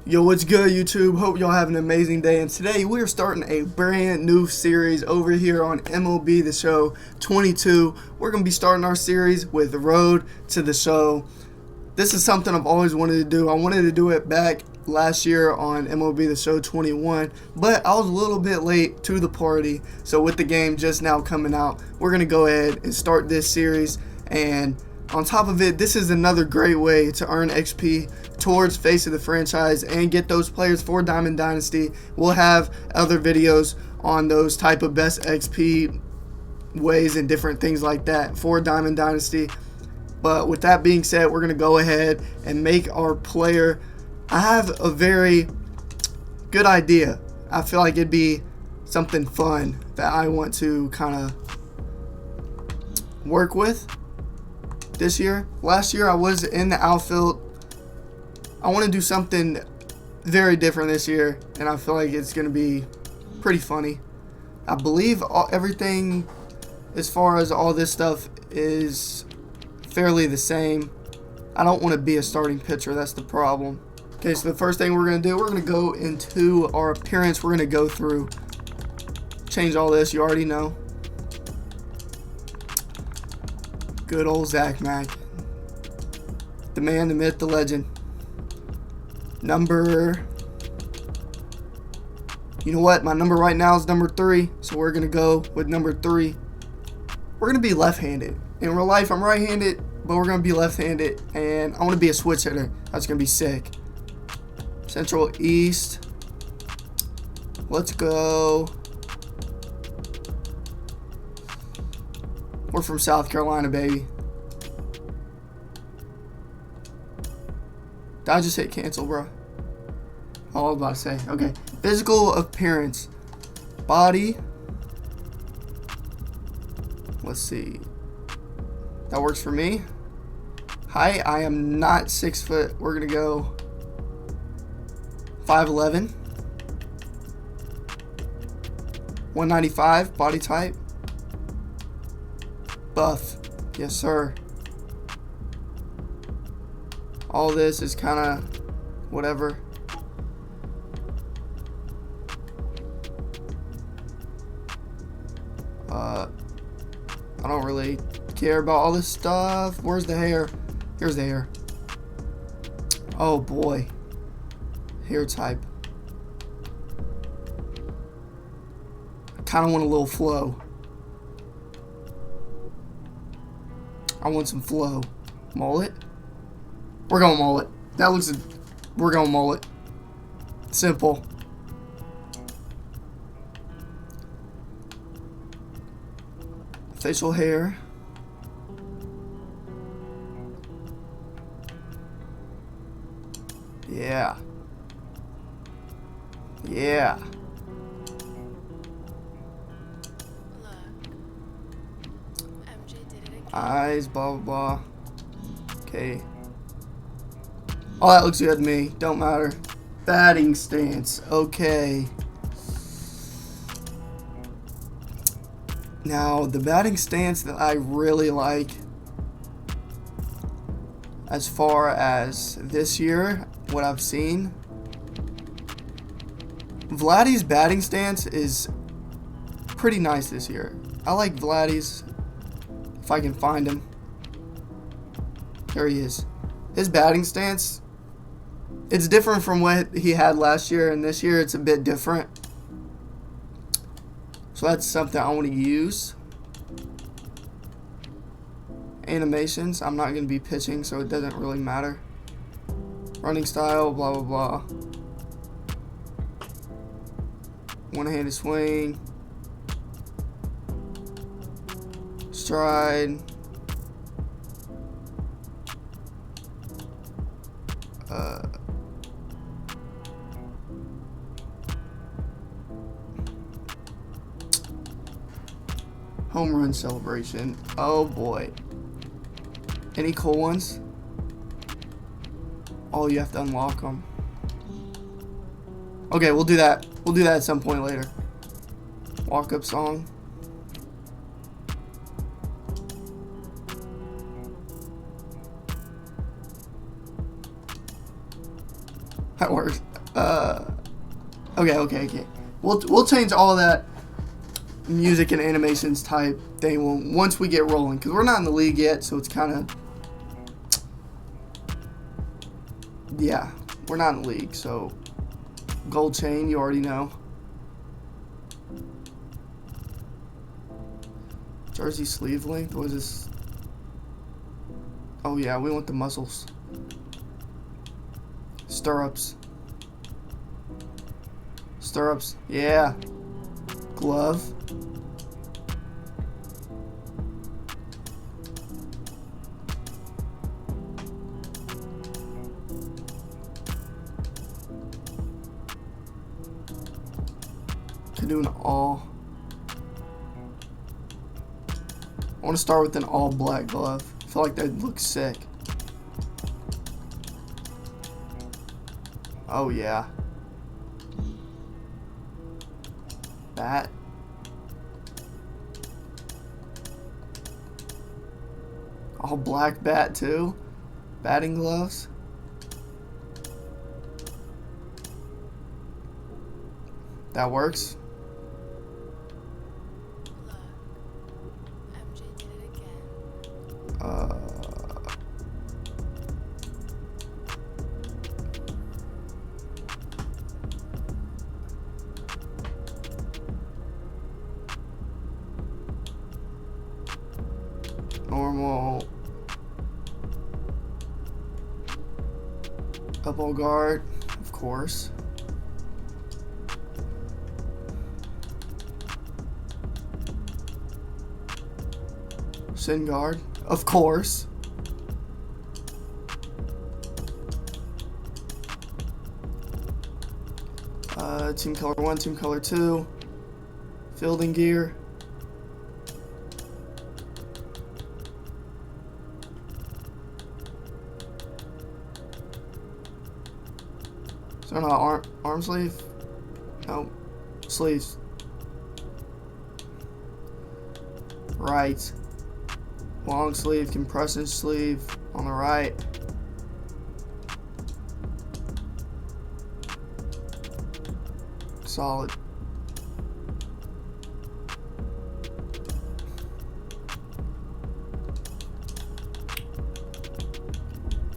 Yo, what's good, YouTube? Hope y'all have an amazing day. And today we're starting a brand new series over here on MLB The Show 22. We're going to be starting our series with Road to the Show. This is something I've always wanted to do. I wanted to do it back last year on MLB The Show 21, but I was a little bit late to the party. So with the game just now coming out, we're going to go ahead and start this series. And on top of it, this is another great way to earn XP towards Face of the Franchise and get those players for Diamond Dynasty. We'll have other videos on those type of best XP ways and different things like that for Diamond Dynasty. But with that being said, we're going to go ahead and make our player. I have a very good idea. I feel like it'd be something fun that I want to kind of work with this year. Last year I was in the outfield. I want to do something very different this year, and I feel like it's going to be pretty funny. I believe everything as far as all this stuff is fairly the same. I don't want to be a starting pitcher. That's the problem. Okay, so the first thing we're going to do, we're going to go into our appearance. We're going to go through, change all this. You already know. Good old ZackMac. The man, the myth, the legend. Number, you know what? My number right now is number 3. So we're going to go with number 3. We're going to be left-handed. In real life, I'm right-handed, but we're going to be left-handed. And I want to be a switch hitter. That's going to be sick. Central East. Let's go. We're from South Carolina, baby. Did I just hit cancel, bro? Oh, I was about to say. Okay. Physical appearance. Body. Let's see. That works for me. Height. I am not 6 foot. We're going to go 5'11". 195. Body type. Buff. Yes, sir. All this is kind of whatever. I don't really care about all this stuff. Where's the hair? Here's the hair. Oh boy. Hair type. I kind of want a little flow. I want some flow. Mullet? We're going mullet. That looks... We're going mullet. Simple. Facial hair. Yeah. Yeah. Eyes, blah, blah, blah. Okay. Oh, that looks good to me. Don't matter. Batting stance. Okay. Now, the batting stance that I really like as far as this year, what I've seen, Vladdy's batting stance is pretty nice this year. I like Vladdy's. If I can find him. There he is. His batting stance, it's different from what he had last year, and this year it's a bit different. So that's something I want to use. Animations, I'm not going to be pitching, so it doesn't really matter. Running style, blah, blah, blah. One-handed swing. Stride. Home run celebration. Oh boy. Any cool ones? Oh, you have to unlock them. Okay, we'll do that. We'll do that at some point later. Walk up song. That works. Okay. We'll change all of that music and animations type thing once we get rolling, because we're not in the league yet, so it's kind of, yeah, we're not in the league. So gold chain, you already know. Jersey sleeve length, what is this? Oh yeah, we want the muscles. Stirrups, yeah. Glove. Can do an all. I want to start with an all black glove. I feel like that looks sick. Oh yeah. Bat. All black bat too. Batting gloves. That works. Normal. Double guard, of course. Shin guard, of course. Team color 1, team color 2. Fielding gear. Is there not arm sleeve? No. Sleeves. Right. Long sleeve, compression sleeve on the right. Solid.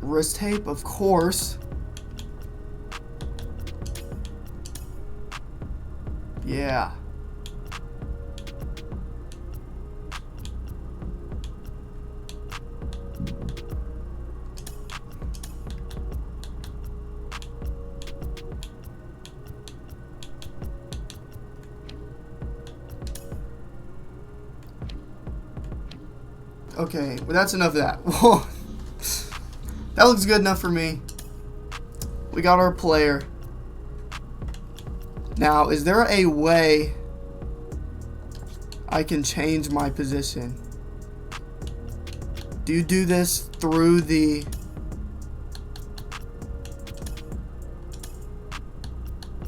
Wrist tape, of course. Yeah. Okay, well that's enough of that. That looks good enough for me. We got our player. Now, is there a way I can change my position? Do you do this through the...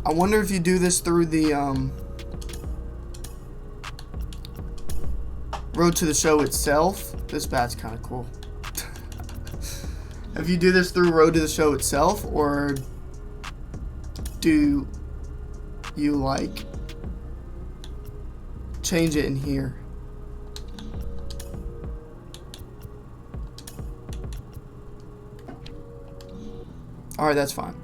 I wonder if you do this through the Road to the Show itself. This bat's kind of cool. If you do this through Road to the Show itself, or do you like change it in here? Alright, that's fine.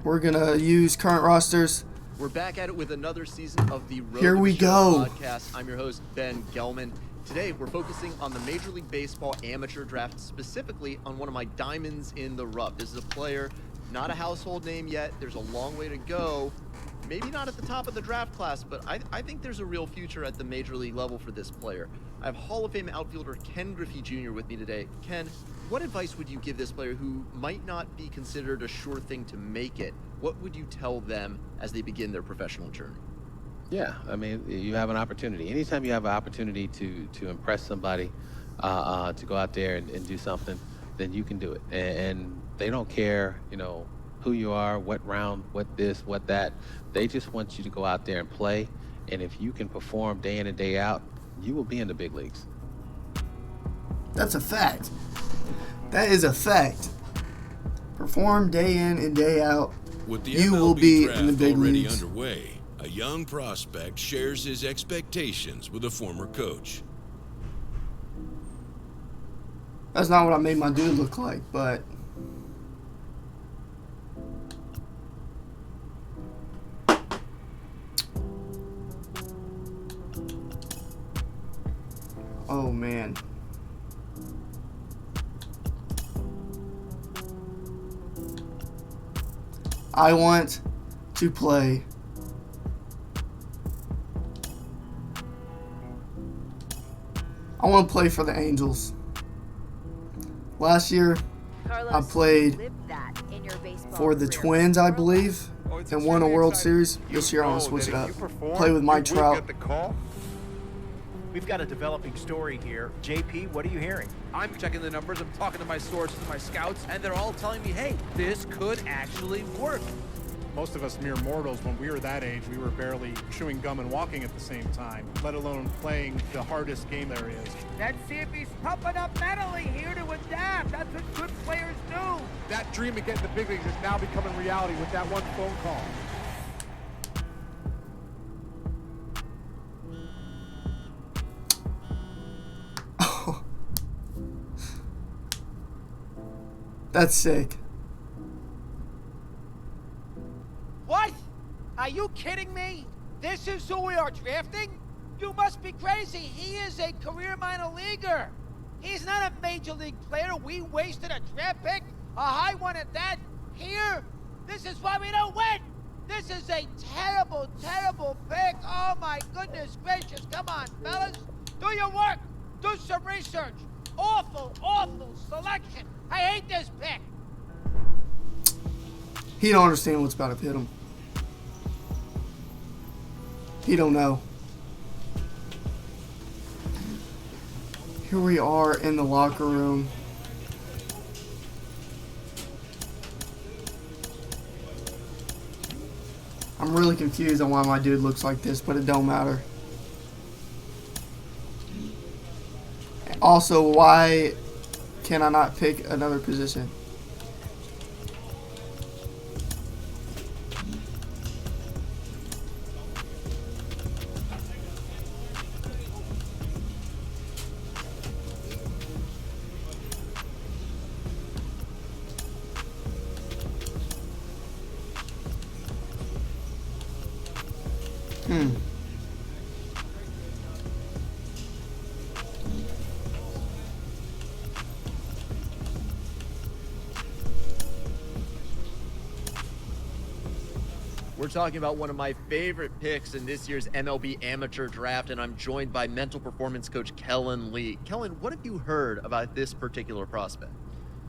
We're gonna use current rosters. We're back at it with another season of the Road Here to we the Show go. podcast. I'm your host, Ben Gelman. Today, we're focusing on the Major League Baseball amateur draft, specifically on one of my diamonds in the rough. This is a player, not a household name yet. There's a long way to go. Maybe not at the top of the draft class, but I think there's a real future at the Major League level for this player. I have Hall of Fame outfielder Ken Griffey Jr. with me today. Ken, what advice would you give this player who might not be considered a sure thing to make it? What would you tell them as they begin their professional journey? Yeah, I mean, you have an opportunity. Anytime you have an opportunity to impress somebody, to go out there and do something, then you can do it. And they don't care, you know, who you are, what round, what this, what that. They just want you to go out there and play. And if you can perform day in and day out, you will be in the big leagues. That's a fact. That is a fact. Perform day in and day out, With the you MLB will be draft in the big already leagues. underway, a young prospect shares his expectations with a former coach. That's not what I made my dude look like, but oh man. I want to play for the Angels. Last year, I played for the Twins, I believe, and won a World Series. This year, I want to switch it up. Play with Mike Trout. We've got a developing story here. JP, what are you hearing? I'm checking the numbers, I'm talking to my sources, my scouts, and they're all telling me, hey, this could actually work. Most of us mere mortals, when we were that age, we were barely chewing gum and walking at the same time, let alone playing the hardest game there is. Let's see if he's tough enough mentally here to adapt. That's what good players do. That dream of getting the big leagues is now becoming reality with that one phone call. That's sick. What? Are you kidding me? This is who we are drafting? You must be crazy. He is a career minor leaguer. He's not a major league player. We wasted a draft pick, a high one at that. Here, this is why we don't win. This is a terrible, terrible pick. Oh my goodness gracious. Come on, fellas. Do your work. Do some research. Awful, awful selection. I hate this pick. He don't understand what's about to hit him. He don't know. Here we are in the locker room. I'm really confused on why my dude looks like this, but it don't matter. Also, why can I not pick another position? We're talking about one of my favorite picks in this year's MLB amateur draft, and I'm joined by mental performance coach Kellen Lee. Kellen, what have you heard about this particular prospect?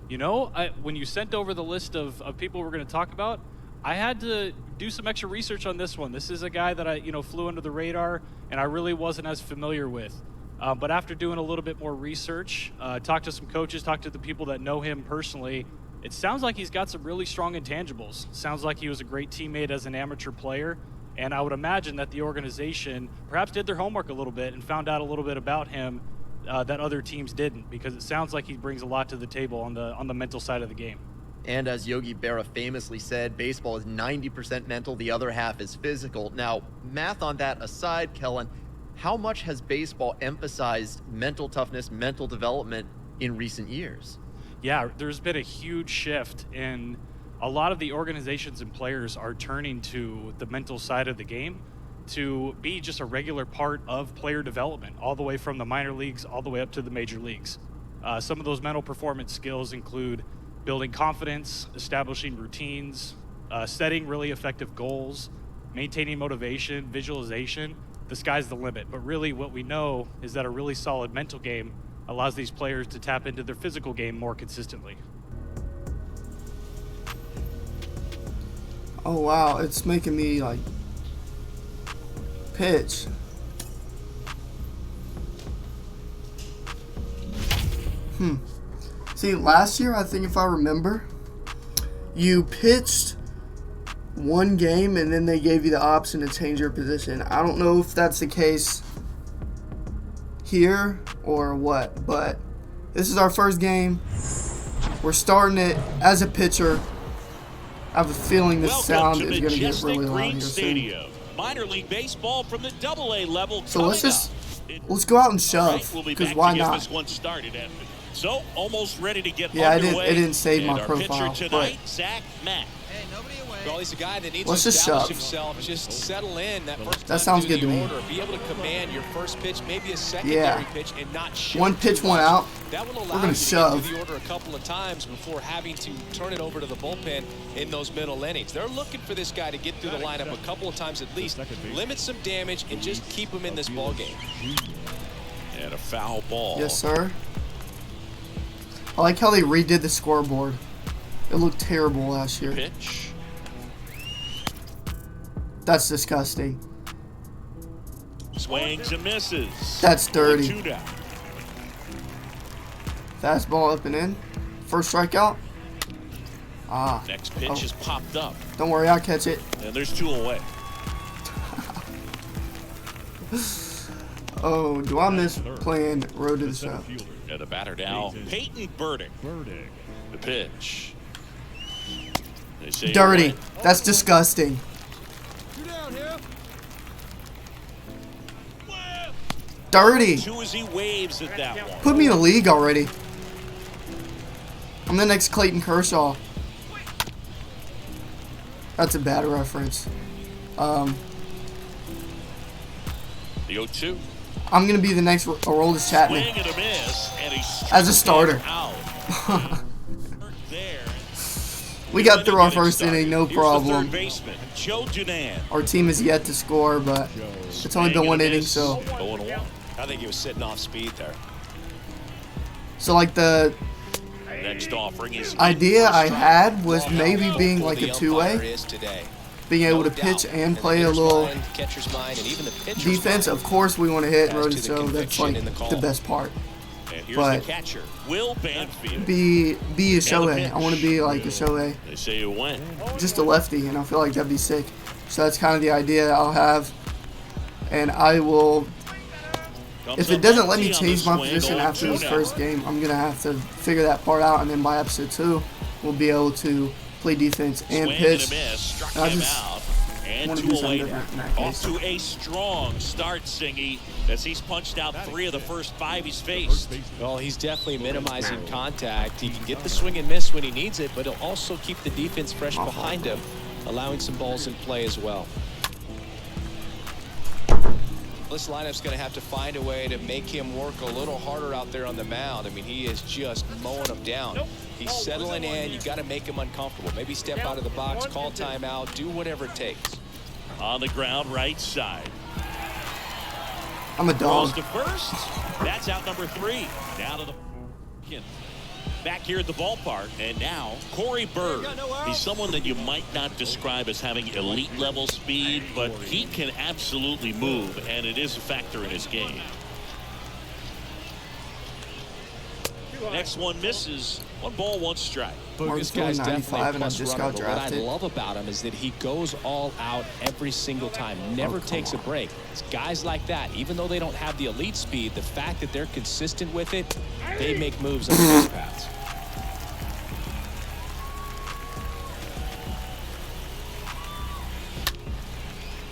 You know, when you sent over the list of people we're going to talk about, I had to do some extra research on this one. This is a guy that I, flew under the radar and I really wasn't as familiar with. But after doing a little bit more research, talked to some coaches, talked to the people that know him personally, it sounds like he's got some really strong intangibles. Sounds like he was a great teammate as an amateur player. And I would imagine that the organization perhaps did their homework a little bit and found out a little bit about him that other teams didn't, because it sounds like he brings a lot to the table on the mental side of the game. And as Yogi Berra famously said, baseball is 90% mental, the other half is physical. Now, math on that aside, Kellen, how much has baseball emphasized mental toughness, mental development in recent years? Yeah, there's been a huge shift in a lot of the organizations and players are turning to the mental side of the game to be just a regular part of player development, all the way from the minor leagues all the way up to the major leagues. Some of those mental performance skills include building confidence, establishing routines, setting really effective goals, maintaining motivation, visualization. The sky's the limit. But really what we know is that a really solid mental game allows these players to tap into their physical game more consistently. Oh wow, it's making me like pitch. See, last year, I think if I remember, you pitched one game and then they gave you the option to change your position. I don't know if that's the case here or what, but this is our first game. We're starting it as a pitcher. I have a feeling this Welcome sound to is going to get Majestic really loud Green here soon. Stadium. Minor league baseball from the AA level. So let's coming just up. let's go out and All right, shove, we'll be because back why to get not? this one started after. So almost ready to get Yeah, underway. it didn't save my And our profile, pitcher but tonight, ZackMac. Well, he's a guy that needs let's to just establish shove. himself, just settle in that first That time sounds through good to the me. order, be able to command your first pitch, maybe a secondary pitch, and not shift One pitch, too one much. out. That will We're allow gonna you to get shove. through the order a couple of times before having to turn it over to the bullpen in those middle innings. They're looking for this guy to get through the lineup a couple of times at least, limit some damage, and just keep him in this ball game. And a foul ball. Yes, sir. I like how they redid the scoreboard. It looked terrible last year. Pitch. That's disgusting. Swings and misses. That's dirty. 2 down. Fastball up and in. First strikeout. Ah. Next pitch is popped up. Don't worry, I'll catch it. And there's 2 away. Oh, do I miss playing Road to the Show? And the batter now, Peyton Burdick. The pitch. They say Dirty. away. That's disgusting. Dirty. 2 as he waves at that one. Put me in the league already. I'm the next Clayton Kershaw. That's a bad reference. The 0-2. I'm gonna be the next Aroldis Chapman Swing and a miss, and he as a starter. out. There. We got through our first inning, no Here's the problem. third baseman, Joe Dunan. Our team has yet to score, but it's only been one inning, so 0-1. I think he was sitting off speed there. like the Next offering is idea I had was maybe being like a The two-way, umpire is today. being able No to pitch doubt. and the play a hitter's little mind, catcher's mind, and even the pitcher's defense. mind. Of course, we want to hit As Road to to the Show. That's conviction like in the call. the best part. and here's but- the catcher, Will Banfield. Be a pitch. Shohei. I want to be like a Shohei, They say you win. just a lefty, and I feel like that'd be sick. So that's kind of the idea I'll have, and I will. If it doesn't let me change my position after this first game, I'm gonna have to figure that part out, and then by episode 2, we'll be able to play defense and pitch. Struck I him just out. And wanna 2 do something away now. different in that Off case. to a strong start, Singy, as he's punched out 3 of the first 5 he's faced. Well, he's definitely minimizing contact. He can get the swing and miss when he needs it, but he'll also keep the defense fresh behind him, allowing some balls in play as well. This lineup's going to have to find a way to make him work a little harder out there on the mound. I mean, he is just mowing them down. He's settling in. You got to make him uncomfortable. Maybe step out of the box, call timeout, do whatever it takes. On the ground, right side. I'm a Throws dog. to first. That's out number 3. Down to the back here at the ballpark. And now, Corey Bird. He's someone that you might not describe as having elite level speed, but he can absolutely move, and it is a factor in his game. Next one misses. 1 ball, 1 strike. Mark's This guy's going definitely 95 a and I plus just runner, got but what I drafted. love about him is that he goes all out every single time, never takes a break. It's guys like that, even though they don't have the elite speed, the fact that they're consistent with it, they make moves on the base paths.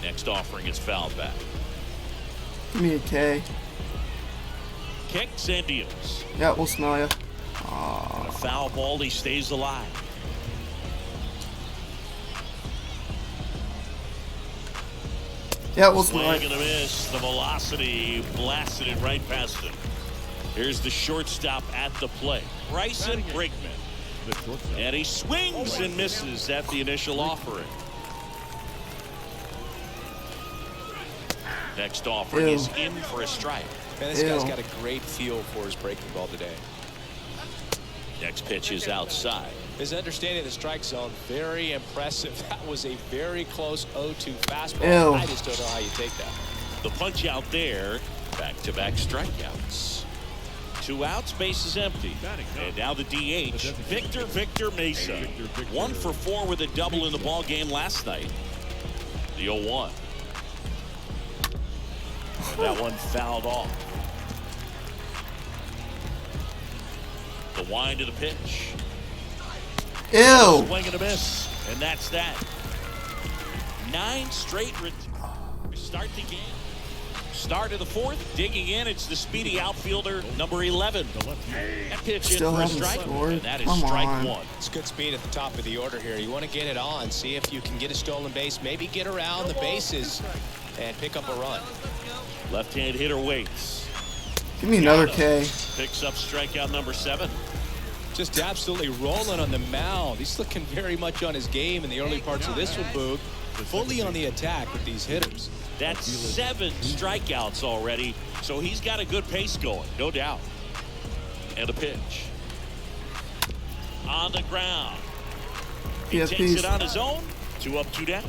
Next offering is fouled back. Give me a K. Kicks and deals. Yeah, we'll smell ya. On a foul ball, he stays alive. Yeah, we'll smell Swing it. and a miss. The velocity blasted it right past him. Here's the shortstop at the plate, Bryson Brinkman. And he swings and misses at the initial offering. Next offering is in for a strike. Man, this guy's got a great feel for his breaking ball today. Next pitch is outside. His understanding of the strike zone, very impressive. That was a very close 0-2 fastball. Ew. I just don't know how you take that. The punch out there, back-to-back strikeouts. 2 outs, base is empty. And now the DH, Victor Mesa. 1 for 4 with a double in the ball game last night. The 0-1. That one fouled off. The wind of the pitch. Ew. Swing and a miss. And that's that. 9 straight start the game. Start of the fourth, digging in. It's the speedy outfielder, number 11. That pitch in Still for a haven't strike, scored. and that is Come strike on. 1. It's good speed at the top of the order here. You want to get it on, see if you can get a stolen base, maybe get around the bases and pick up a run. Left-hand hitter waits. Give me another K. Picks up strikeout number 7. Just absolutely rolling on the mound. He's looking very much on his game in the early parts of this one, Boog. Fully on the attack with these hitters. That's 7 strikeouts already, so he's got a good pace going, no doubt. And a pitch. On the ground. He Yes, takes please. it on his own. 2 up, 2 down.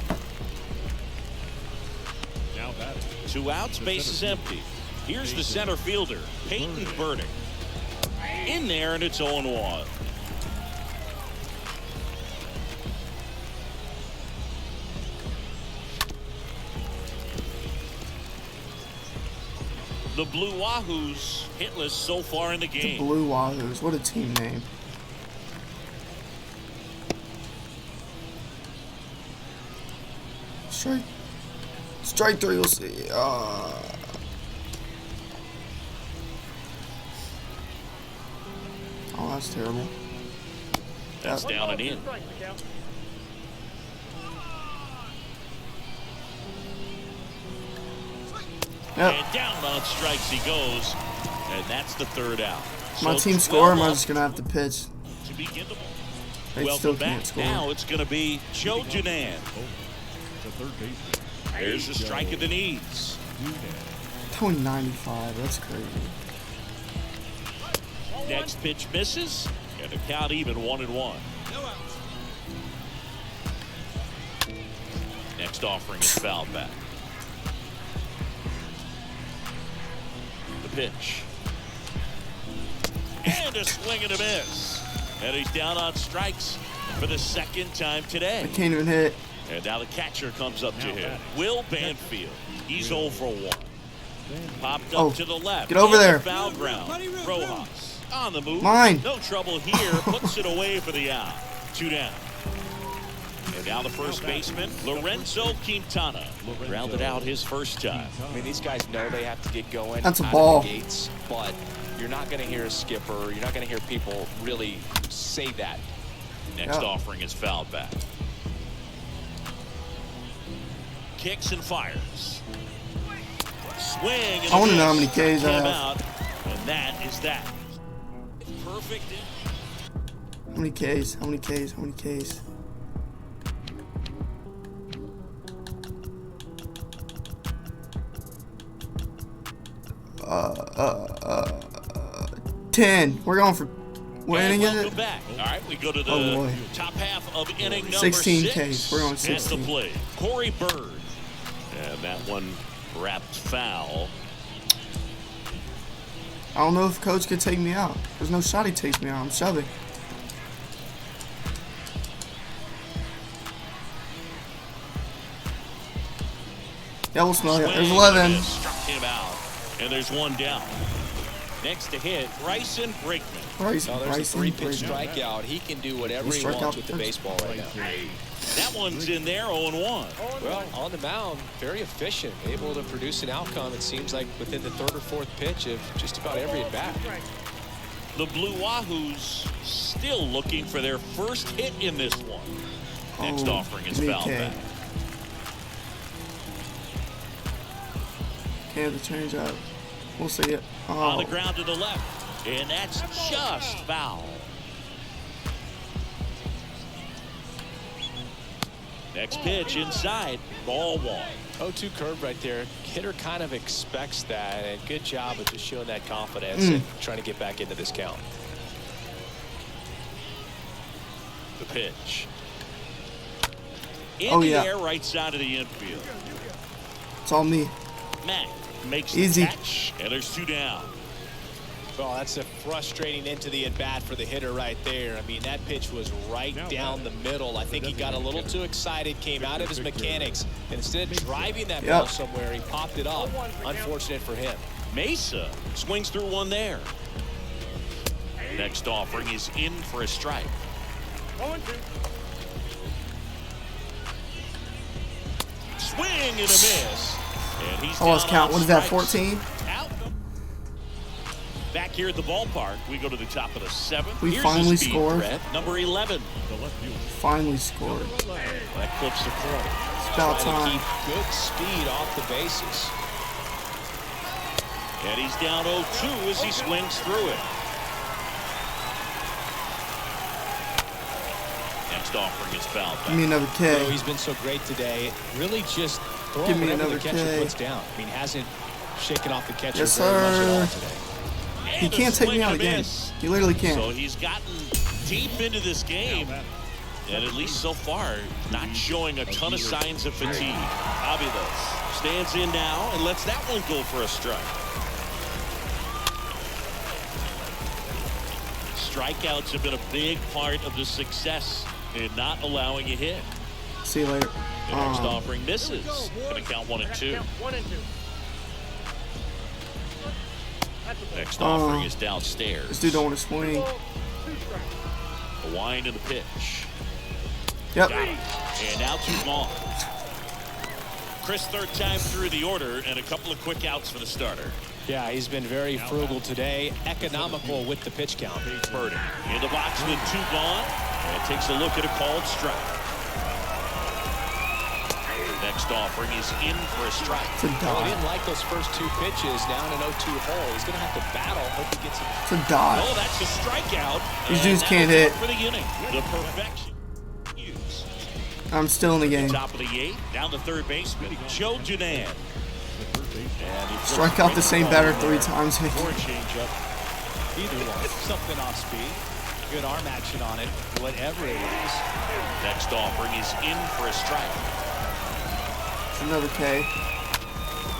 Now batting. 2 outs, base is empty. Here's the center fielder, Peyton Burdick. In there, and it's 0-1. The Blue Wahoos hitless so far in the The game. Blue Wahoos. What a team name. Strike 3, we'll see. Oh, that's terrible. That's down and in. Yep. And down on strikes he goes. And that's the 3rd out. My So team score, am 12 I up just going to have to pitch? to begin the ball. They Welcome still back. can't score. Now it's going to be Joe Dunan. The third baseman. There's the strike of the knees. Only 95. That's crazy. Next pitch misses, and the count even 1-1. Next offering is fouled back. The pitch. And a swing and a miss. And he's down on strikes for the 2nd time today. I can't even hit. And now the catcher comes up to him. Will Banfield. He's 0 for 1. Popped up Oh, to the left. get over In the there. Foul ground. Rojas on the move. Mine. No trouble here. Puts it away for the out. 2 down. And now the first baseman, Lorenzo Quintana. Grounded out his first time. I mean, these guys know they have to get going. That's a out ball. of the gates, but you're not going to hear a skipper. You're not going to hear people really say that. Next Yeah. offering is fouled back. Kicks and fires. Swing. And I wanna a know how miss. many Ks I Came have. out, and that is that. Perfect. How many Ks? How many Ks? How many Ks? Uh, 10. We're going for winning And welcome it. back. All right, we go to the Oh, boy. top half of inning number 16 6. Ks. We're on At 16. the plate, Corey Bird. And that one wrapped foul. I don't know if coach could take me out. There's no shot he takes me out. I'm shoving. Yeah, we'll smell it. There's Swing 11. and a miss. Struck him out. And there's 1 down. Next to hit, Bryson Brickman. Bryson, Now, there's a Bryson, 3-pitch Bryson. strikeout. He can do whatever He he struck wants out with the first. baseball right now. That one's in there, 0-1. Well, on the mound, very efficient, able to produce an outcome, it seems like, within the 3rd or 4th pitch of just about every at-bat. The Blue Wahoos still looking for their first hit in this one. Next Oh, offering is give me a fouled K. back. Can't the change up. We'll see it. On the Oh, ground to the left. And that's just foul. Next pitch inside. Ball 1. 0-2 curve right there. Hitter kind of expects that, and good job of just showing that confidence and trying to get back into this count. The pitch. In Oh, the yeah. air, right side of the infield. it's all me. Mac makes Easy. the catch, and there's 2 down. Well, that's a frustrating into the at-bat for the hitter right there. I mean, that pitch was right down the middle. I think he got a little too excited, came out of his mechanics, and instead of driving that ball somewhere, he popped it up. Unfortunate for him. Mesa swings through 1 there. Next offering is in for a strike. swing and a miss. And he's I lost count. What is that, 14? Out. Back here at the ballpark, we go to the top of the 7th. We Here's finally the speed scored. threat, number 11. Finally scored. That clips the corner. It's about Trying to time. keep good speed off the bases. And he's down 0-2 as he swings through it. Next offering is fouled back. Give me another You know, K. he's been so great today. Really just throwing Give me whatever another the catcher K. puts down. I mean, hasn't shaken off the catcher Yes, very much at all sir. today. He And a can't take swing me out and a again. miss. He literally can't. So he's gotten deep into this game, and at least so far, not showing a ton of signs of fatigue. Aviles stands in now and lets that one go for a strike. Strikeouts have been a big part of the success in not allowing a hit. See you later. The next offering misses. Going to count 1 and 2. Next offering is downstairs. This dude don't want to swing. A wind and the pitch. Yep. Got it. And now 2 ball. Chris, third time through the order, and a couple of quick outs for the starter. Yeah, he's been very frugal today, economical with the pitch count. Birdie in the box with 2 gone, and takes a look at a called strike. Next offering is in for a strike. It's a Well, he dot. didn't like those first 2 pitches down an 0-2 hole. He's going to have to battle. Hope he gets it. It's a dot. Oh, that's a strikeout. These and dudes that'll can't do it hit. for the inning. The perfection. Use. I'm still in the game. Top of the 8th, down the third baseman, Joe Junan. Strike out the same batter 3 times. Or a changeup. Either one. Something off speed. Good arm action on it. Whatever it is. Next offering is in for a strike. It's another K.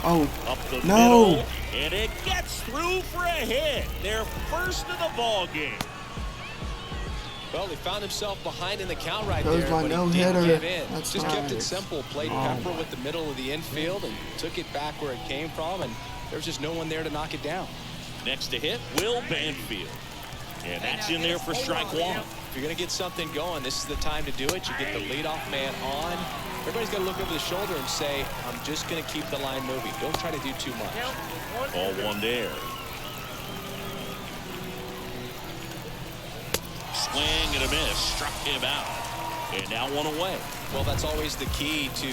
Oh, Up the no. middle, and it gets through for a hit. Their first in the ball game. Well, he found himself behind in the count right Goes there, my but he no-hitter. didn't give in. That's Just kept it nice. simple. Played pepper with the middle of the infield and took it back where it came from, and there was just no one there to knock it down. Next to hit, Will Banfield. And that's in there for strike 1. If you're going to get something going, this is the time to do it. You get the leadoff man on. Everybody's got to look over the shoulder and say, I'm just going to keep the line moving. Don't try to do too much. Ball 1 there. Swing and a miss. Struck him out. And now 1 away. Well, that's always the key to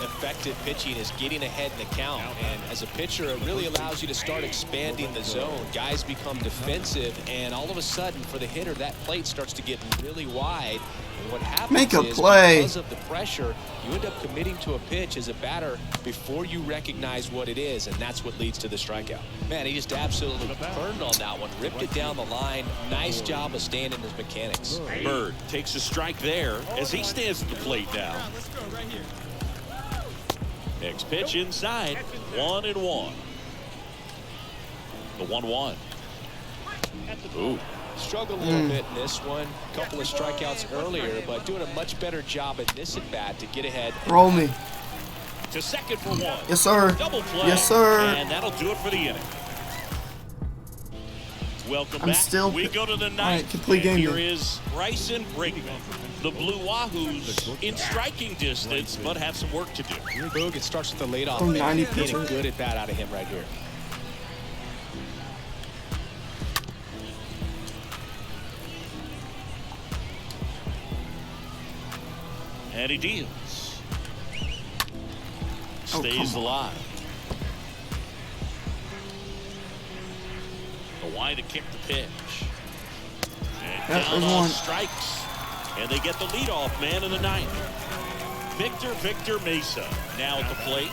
effective pitching is getting ahead in the count. And as a pitcher, it really allows you to start expanding the zone. Guys become defensive, and all of a sudden, for the hitter, that plate starts to get really wide. And what happens Make a is play. because of the pressure, you end up committing to a pitch as a batter before you recognize what it is, and that's what leads to the strikeout. Man, he just absolutely burned on that one, ripped it down the line. Nice job of staying in his mechanics. Bird takes a strike there as he stands at the plate now. Next pitch inside. 1-1. The 1-1. Ooh. Struggled a little bit in this one. A couple of strikeouts earlier, but doing a much better job at this at bat to get ahead. roll me. To second for 1. Yes, sir. Double play. Yes, sir. And that'll do it for the inning. Welcome I'm back. still- We go to the All ninth. right, complete game And here then. is Bryson Brinkman. The Blue Wahoos in striking distance, but have some work to do. Boog, it starts with the leadoff. Oh, man. 90 Getting pitcher. a good at bat out of him right here. And he deals. Oh, Stays come on. alive. The wide to kick the pitch. And Yep, down there's on one. strikes. And they get the leadoff man in the ninth. Victor Mesa now at the plate.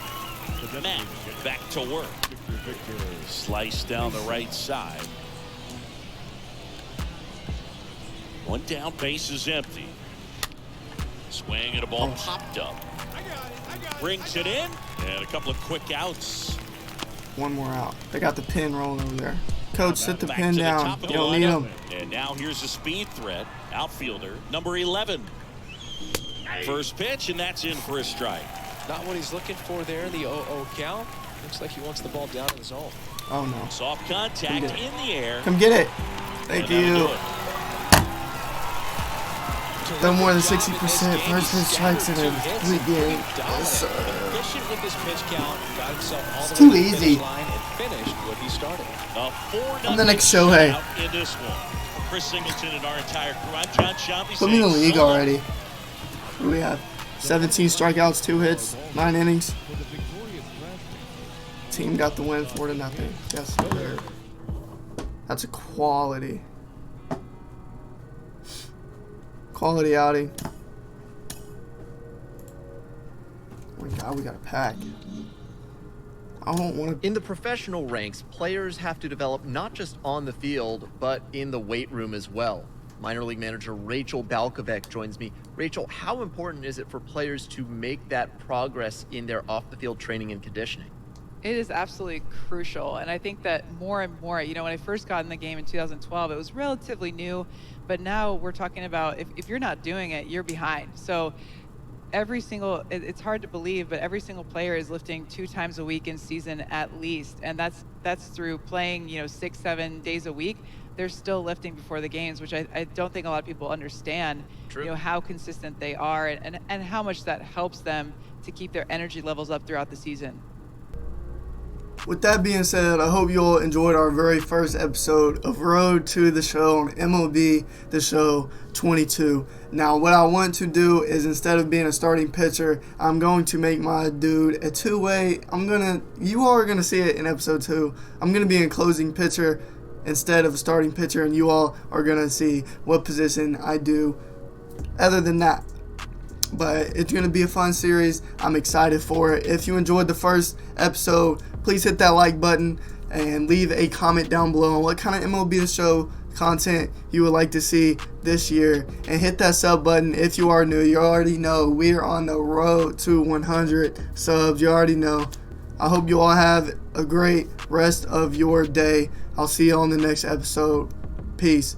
Matt back to work. Slice down the right side. One down, base is empty. Swing and a ball popped up. Brings it in, and a couple of quick outs. One more out. They got the pin rolling over there. Coach, sit the Back pin to the down. top of You the don't need lineup. them. And now here's a speed threat. Outfielder, number 11. First pitch, and that's in for a strike. Not what he's looking for there, the 0-0 count. Looks like he wants the ball down in the zone. Oh, no. Soft contact in the air. Come get it. Thank And that'll you. do it. Throw more than 60% first pitch strikes in a complete game. It's too easy. I'm the next Shohei. Put me in the league already. What do we have? 17 strikeouts, 2 hits, 9 innings. Team got the win 4-0. Yes, sir. That's a quality outing. Oh my God, we got a pack. I don't want to. In the professional ranks, players have to develop not just on the field, but in the weight room as well. Minor league manager Rachel Balkovec joins me. Rachel, how important is it for players to make that progress in their off-the-field training and conditioning? It is absolutely crucial, and I think that more and more, when I first got in the game in 2012, it was relatively new, but now we're talking about if you're not doing it, you're behind. So every single, it's hard to believe, but every single player is lifting 2 times a week in season at least, and that's through playing 6-7 days a week. They're still lifting before the games, which I don't think a lot of people understand. True. How consistent they are and how much that helps them to keep their energy levels up throughout the season. With that being said, I hope you all enjoyed our very first episode of Road to the Show on MLB The Show 22. Now, what I want to do is, instead of being a starting pitcher, I'm going to make my dude a two-way. You all are going to see it in episode 2. I'm going to be in closing pitcher instead of a starting pitcher, and you all are going to see what position I do other than that. But it's going to be a fun series. I'm excited for it. If you enjoyed the first episode, please hit that like button and leave a comment down below on what kind of MLB The Show content you would like to see this year. And hit that sub button if you are new. You already know we're on the road to 100 subs. You already know. I hope you all have a great rest of your day. I'll see you on the next episode. Peace.